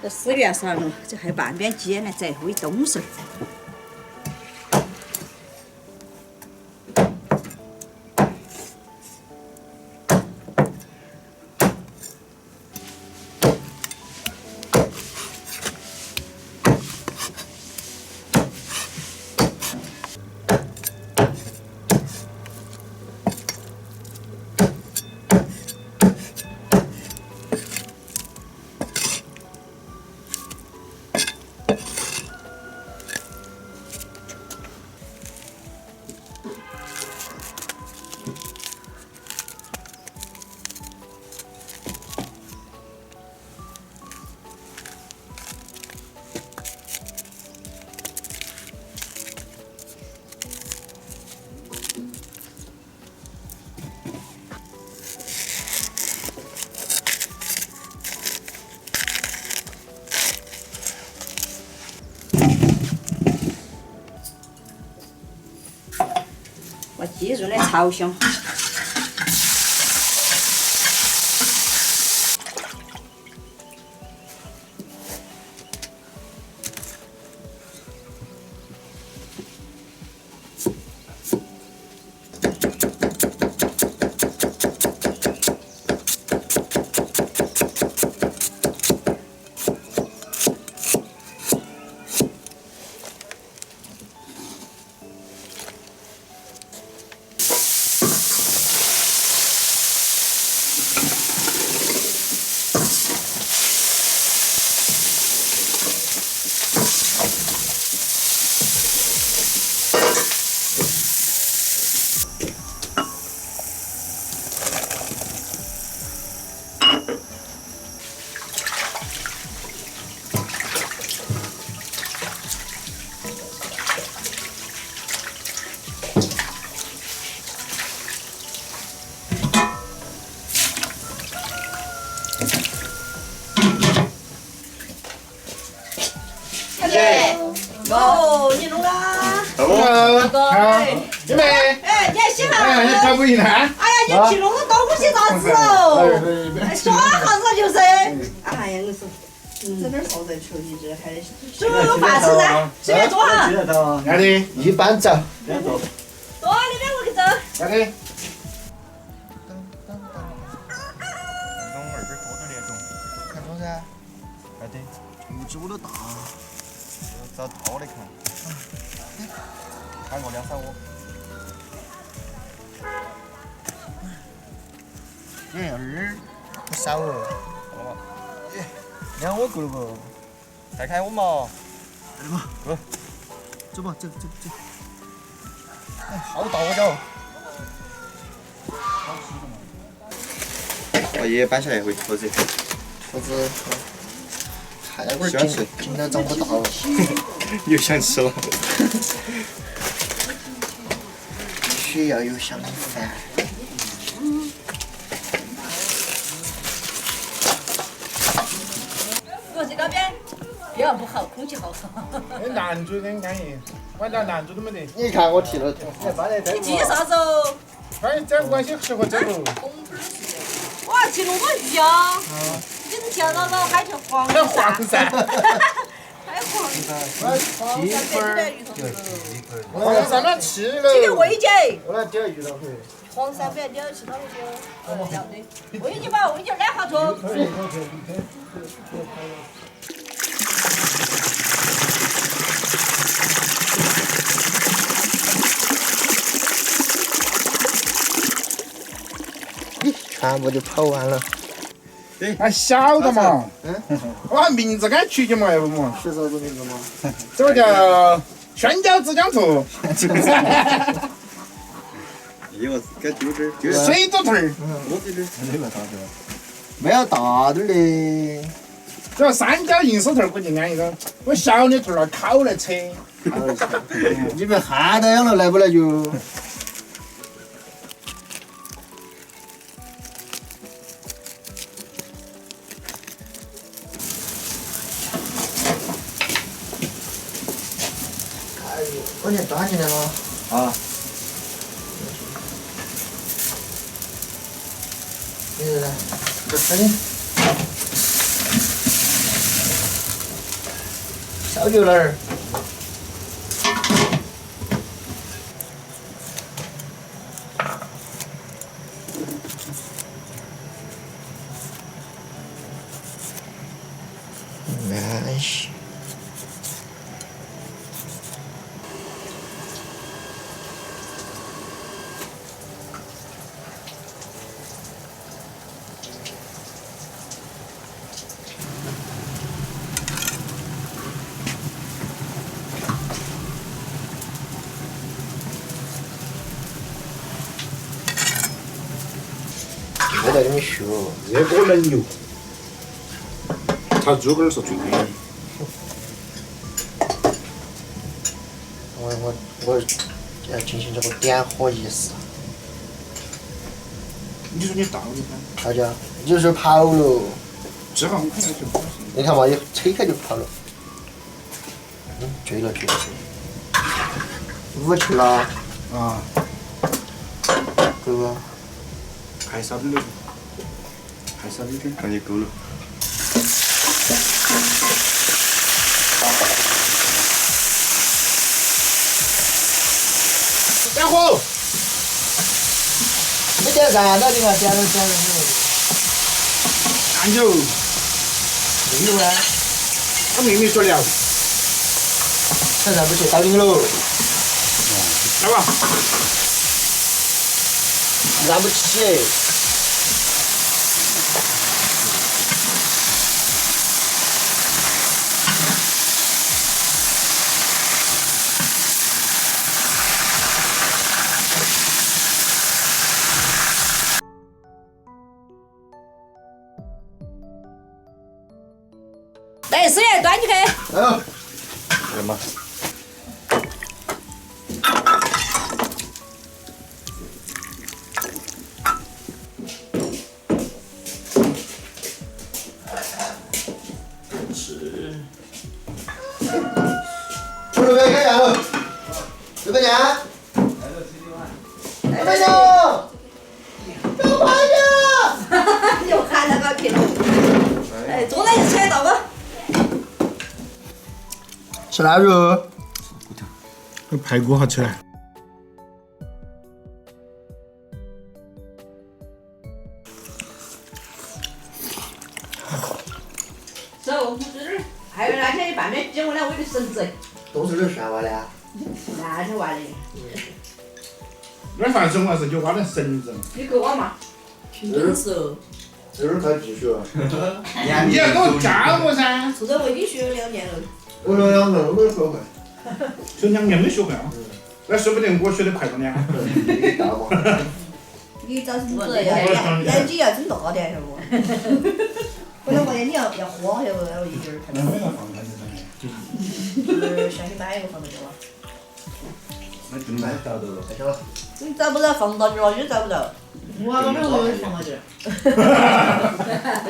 这丝源少了，这还有半边鸡呢，再煨冬笋。把鸡肉呢炒香。哦，你弄啦？好，好，妹妹，哎，你还洗哈？哎，你跑不赢他？哎呀，你去弄个东西咋子哦？耍哈子就是。哎呀，我说，整点烧再求你这还煮个饭吃噻，随便坐哈。好的，一般走。坐那边我给走。好的。看多噻，快点，肚子我都大。找套的看，看过2、3窝。不少哦。好了2窝够了不？再开窝嘛。来吧，走。走吧，走。哎，好大窝脚。把爷爷搬下来回兔子。兔子，太会儿今天长不大了。又想吃了。需要有香饭。我这边边不好，空气好。男主真安逸，管到男主都没得。你看我剃了头。你剃啥子哦？反正关系适合这个。哇，去弄个鱼啊！你是见到了海豚黄鳝？黄鳝。还黄鳝。鸡腿儿。黄鳝嘛吃了。这个味精。我来点鱼了会。黄鳝不要点其他那个，要的。味精吧，味精2号头。全部就跑完了。还小的嘛？我名字该取起嘛，要不嘛？是啥子名字吗？这个叫宣椒子姜兔。一个该丢点儿，水煮兔儿。多丢点儿。那个大点儿。没有大点儿的。主要三角银丝兔儿估计安逸点，我小的兔儿那烤来扯。你们汉大养了来不来就？把钱抓进来了。啊。对对对，这可以。烧牛腩儿。安息。味道有点虚哦。热锅冷油，炒猪肝儿是最对的。我要进行这个点火仪式。你说你倒的噻？大家，你就是跑了。这行看来就好些。你看嘛，一扯开就跑了。追了。5去了。啊。够了。还少点，还少点。感觉够了。点火！没点燃了，你看点了。按钮。没有啊。他妹妹说了。现在不去倒进去喽。来吧。燃不起。来，师爷端起去。什么？我这边开干了。这边呢？哎呦！有快点！又喊那个去了。哎，坐那就踩到吧。吃腊肉。排骨好吃嘞。走，不是的。还有那天半边鸡，我俩喂的绳子。都是这啥挖的啊？那天挖的。那饭是我是就挖点绳子。你给我嘛。真是。这儿快继续了。你要给我教我噻。是的，我已经学了2年了。我2年我没学会。学2年没学会啊？那说不定我学得快过你啊。你大嘛？你找什么子呀？眼睛要睁大点，晓得不？回头发现你要慌，晓得不？然后一点儿看到。没那放开就是相信买一个放到这了。那就买到的了。太小了。你找不到放到这了，就找不到。我没有放到这儿。